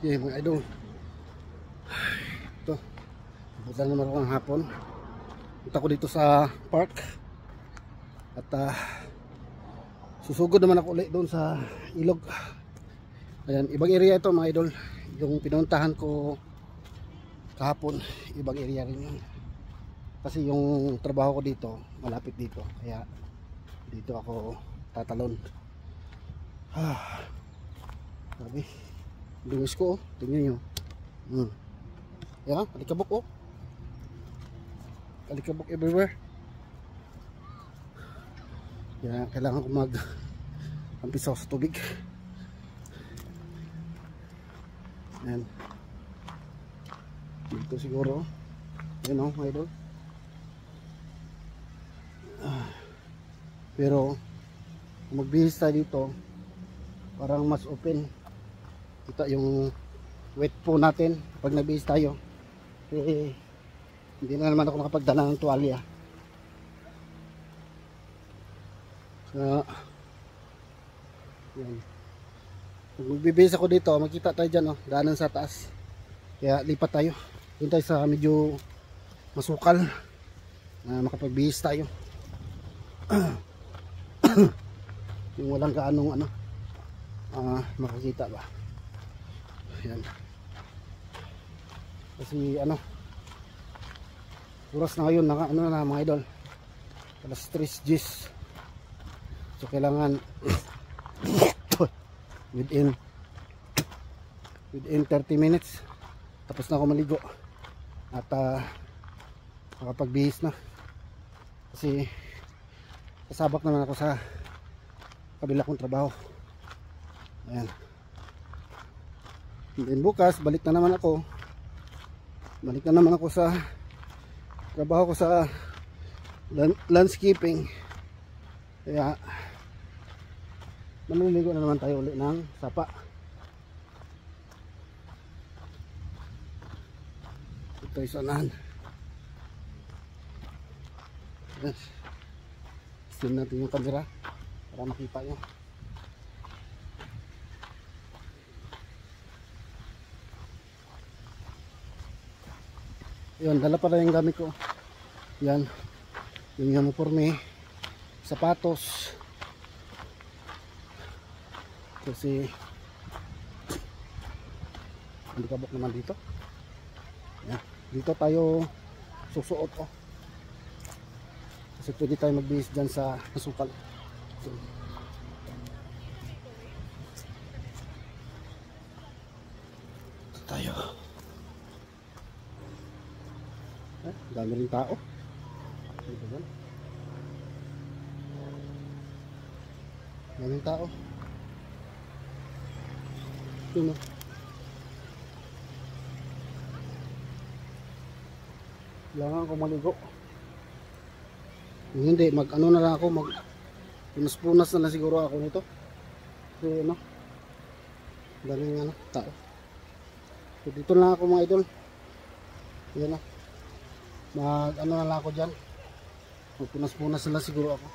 Yeah, mga idol. Ito. Punta naman ako ng hapon. Punta ko dito sa park. At susugod naman ako ulit doon sa ilog. Ayan, ibang area ito mga idol. Yung pinuntahan ko kahapon, ibang area rin yun. Kasi yung trabaho ko dito, malapit dito. Kaya dito ako tatalon. Sabi, dungis ko oh. Tingnan nyo. Yan, alikabok oh. Alikabok everywhere. Kaya kailangan ko ampisaw sa tubig. Yan. Dito siguro. Yan oh, mga idol. Pero kung magbihis tayo dito, parang mas open. Kita yung wet po natin pag nagbihis tayo. Hindi na naman ako nakapagdala ng tuwalya. Yan. Pag magbibihis ako dito, makita tayo dyan oh, daanan sa taas. Kaya lipat tayo. Doon tayo sa medyo masukal na makapagbihis tayo. Yung walang kaanong makakita ba. Yan. Kasi oras na ngayon na mga idol, alas 3 Gs. So kailangan within 30 minutes tapos na ako maligo at makapagbihis na. Kasi kasabak naman ako sa kabila kong trabaho. Ayan. Then bukas balik na naman ako. Balik na naman ako sa trabaho ko sa landscaping. Kaya maliligo na naman tayo ulit ng sapa. Ito yung sanahan. Yes. Zoom natin yung camera para makita nyo. Yun, dala pa rin yung gamit ko. Yan, yung uniforme, sapatos. Kasi alikabok naman dito. Yan, dito tayo susuot oh. Kasi pwede tayo magbihis dyan sa masukal. So, ito tayo. Dami rin tao. Dito ba? Daming tao. Ito. Kailangan ko maligo. Kung hindi, na lang ako, punas-punas na lang siguro ako nito. Kasi daming tao. So dito lang ako mga idol. Yan na. Na lang ako dyan. Punas-punas na lang siguro ako.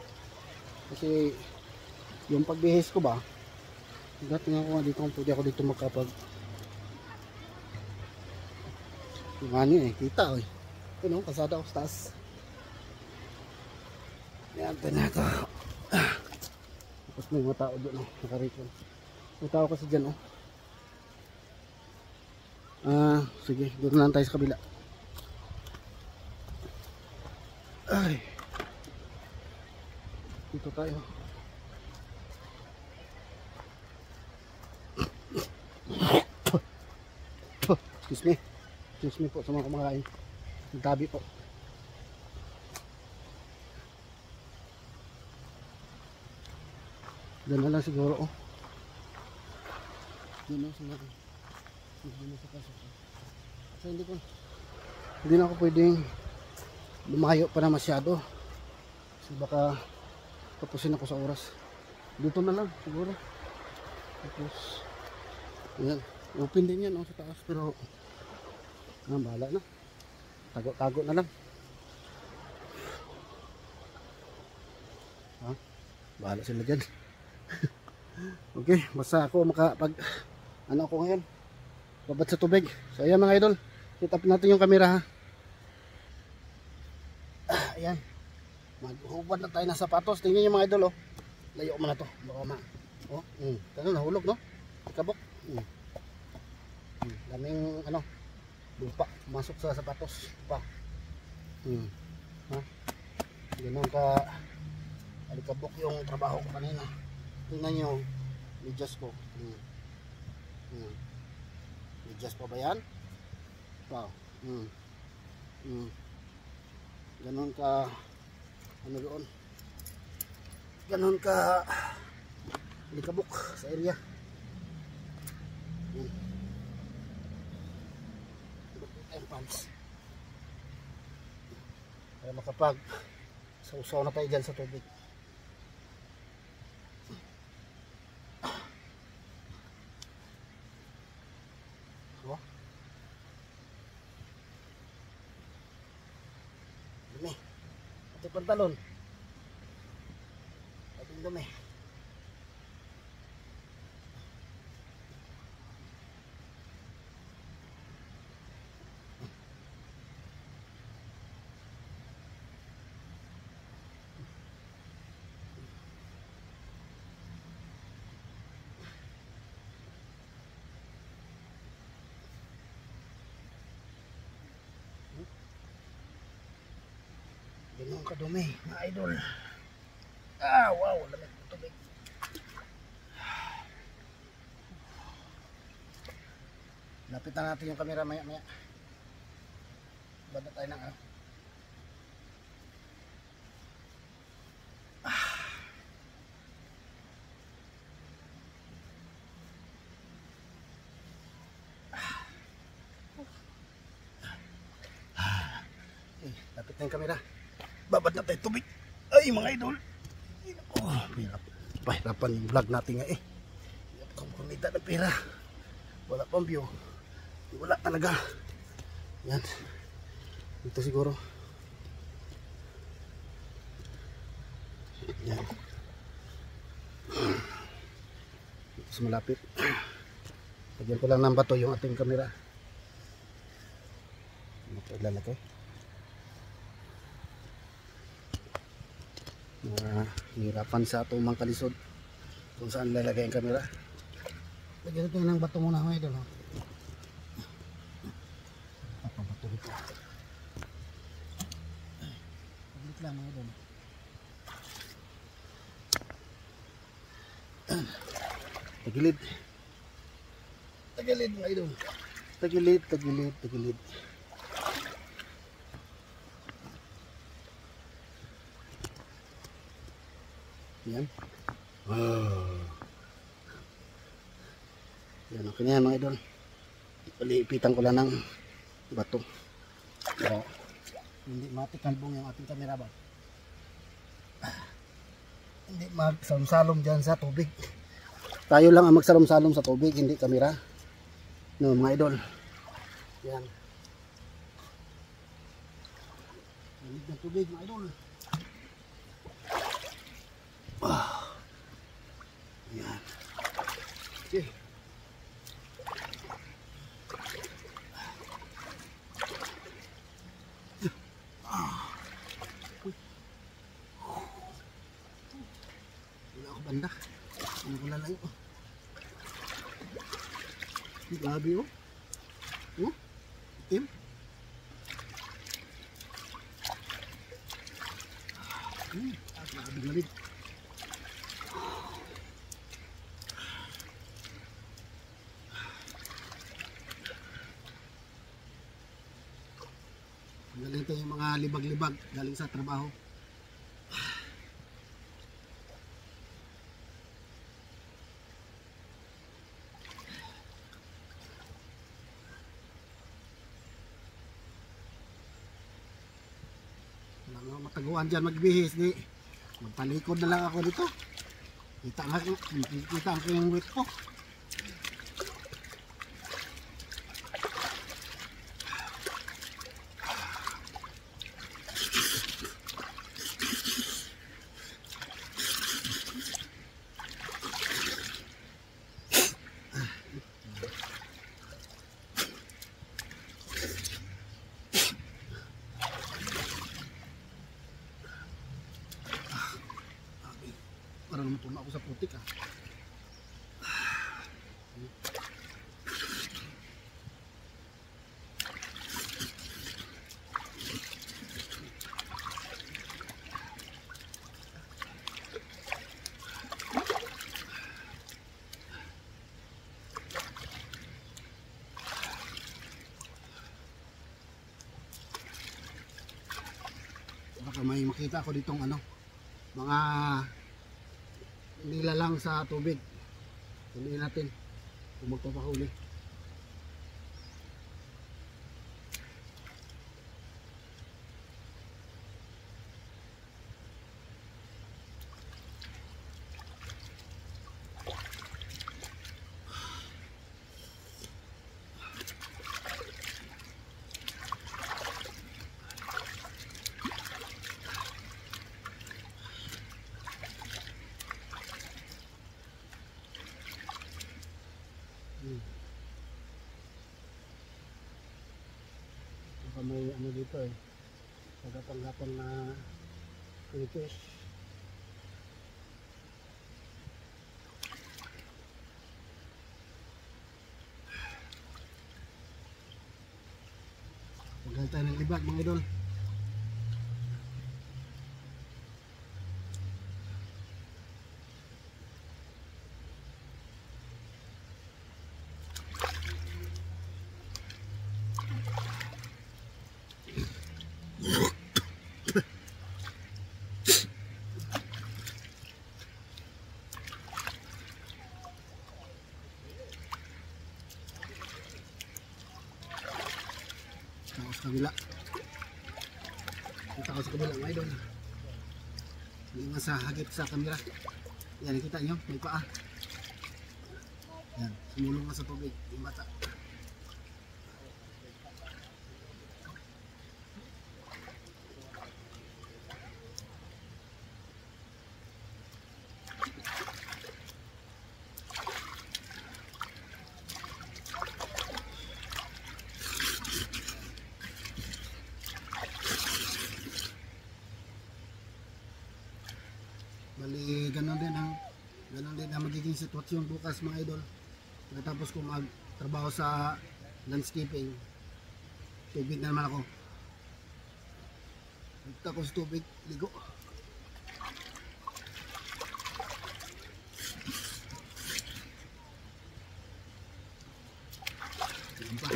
Kasi yung pagbihis ko ba, tingnan ko nga dito kung pwede ako dito magkapag kita eh. Ito kasada ako sa taas. Yan, na ito. Tapos may mga tao doon nakarikon. May tao kasi dyan sige, doon lang tayo sa kabila. Ay, dito tayo. Excuse me po sa mga kumakain. Nagtabi po. Diyan na lang siguro Diyan na sa pasok. Kasi hindi na ako pwedeng lumayo pa na masyado. Kasi baka tapusin ako sa oras. Dito na lang siguro. Tapos yan, open din yan sa taas, pero bahala na. Tago-tago na lang. Bahala sila dyan. Okay, basta ako makapag ako ngayon. Babat sa tubig. So ayan mga idol, set up natin yung camera ha. Ayan, maghubad na tayo ng sapatos. Tingnan nyo mga idol oh. Layo mo na to, baka ganun, nahulog no, kabok. Daming ano, lupa masok sa sapatos pa. Ha? Ganun ka alikabok yung trabaho ko kanina. Tingnan nyo, medyas ko. Medyas pa ba yan? Wow. Ganun ka ano doon, ganun ka alikabok sa area. Ang pants para makapag sausaw na tayo dyan sa tubig. Oh. Dumi pati pantalon, pating dumi. Ganun kadumi mga idol. Wow, lamig ng tubig. Lapitan natin yung camera maya maya. Banda tayo ng ano. Lapit na yung camera. Babad na tayo tubig. Ay mga idol. Pahirapan yung vlog natin nga eh. Hirap kang kumita ng pera. Wala pang view. Wala talaga. Yan. Ito siguro. Yan. Ito malapit. Lagyan ko lang ng bato yung ating camera. Lalagay. Hirapan sa atong mga kalisod kung saan lalagay ang camera. Lagyan natin ng bato muna mga idol. Bato dito. Paglit lang mga idol. Tagilid. Tagilid mga idol. Tagilid, tagilid, tagilid. Yan. Yan, okay na yan mga idol. Palipitan ko lang ng bato para hindi matikalbong yung ating camera ba. Hindi magsalom-salom dyan sa tubig. Tayo lang ang magsalom-salom sa tubig, hindi camera. No mga idol. Yan. Lamig ng tubig mga idol. Yan. Okay. Wala ako banda. Ano ko lalayo. Grabe oh. Itim. Grabe lamig. Galing tayo yung mga libag-libag galing sa trabaho. Walang mataguan dyan magbihis. Magpalikod na lang ako dito. Kita ang yung wit ko. Tama ako sa putik ah. Baka may makita ako ditong ano, mga nilalang sa tubig. Huliin natin kung magpapahuli. Baka may ano dito eh, pagkapang-gapang na fish. Tagal tayo ng libag mga idol. Kita ko sa kabila. Kita ko sa kabila mga idol. Hindi nga sa hagip sa kamera. Yan, nakita nyo, may paa. Yan, sumulong nga sa tubig, yung mata. Bali, ganun din ang magiging sitwasyon bukas mga idol. Pagkatapos ko magtrabaho sa landscaping, tubig na naman ako. Pagkatapos tubig, ligo. Yan pa.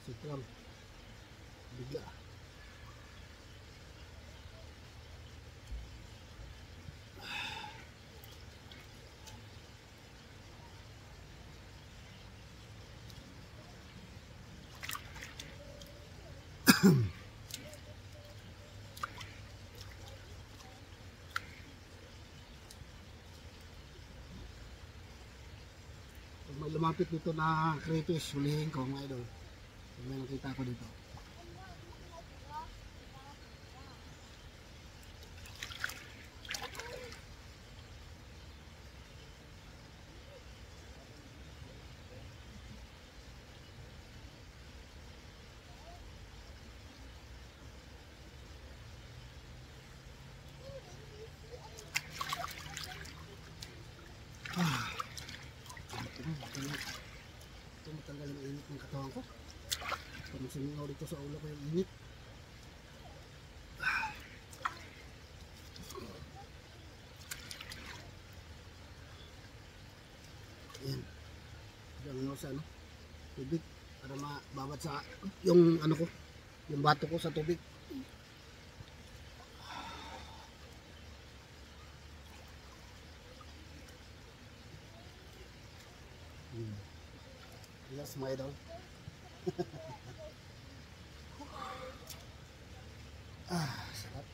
Sitram bigla. Pag may lumapit dito na crayfish, hulihin ko mga idol. May nakita ko dito. Ito matanggal yung init ng katawan ko. Parang sumingaw dito sa ulo ko yung init. Ayan. Diyan ano sa ano, tubig para mababad sa yung ano ko, yung bato ko sa tubig. Yes, mga idol. Sarap.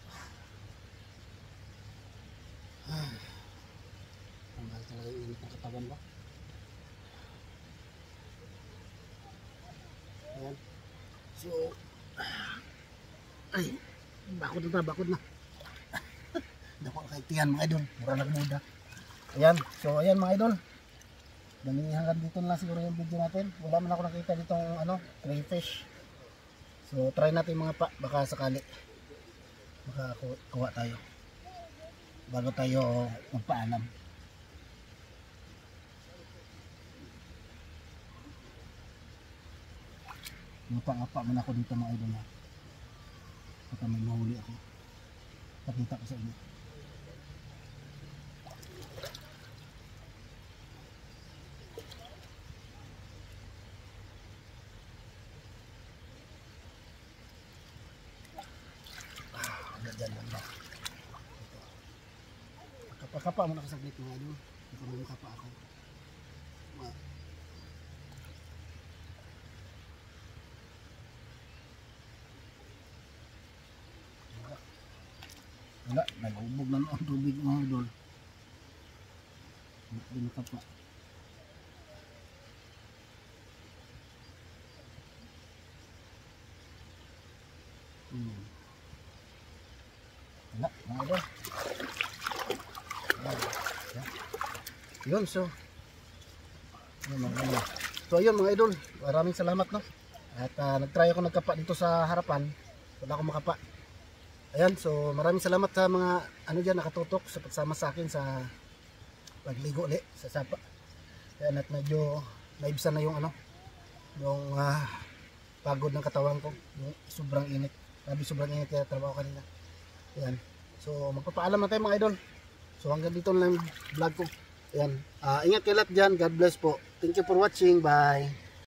Ang mahal talaga yung init ng katawan ba? Ayan. So, ay, bakod na. makaitihan mga idol, mura nagmuda. Ayan, so ayan mga idol. Hanggang dito na lang siguro yung video natin. Wala man ako nakita ditong crayfish. So try natin mga pa, baka sakali makakuha tayo bago tayo magpaalam. Ngapa-ngapa man ako dito mga idol, baka may mahuli ako. Pakita ko sa inyo. Dyan lang ba? Kapakapa mo na kasaglit mga idol. Ito may makapa ako. Wala, nag-ubog na ang tubig mga idol. Hindi makapa. Wala, mga idol. Yun, so ayun mga idol, maraming salamat no. At nagtry ako nagkapa dito sa harapan, wala akong makapa. Ayan, so maraming salamat sa mga dyan nakatutok sa pagsama sa akin sa pagligo ulit sa sapa. Ayan, at medyo naibsan na yung yung pagod ng katawan ko, yung sobrang init. Sabi sobrang init kaya trabaho kanina. Ayan, so magpapaalam na tayo mga idol. So hanggang dito na lang yung vlog ko. Ayan, ingat kayo lahat dyan. God bless po. Thank you for watching. Bye.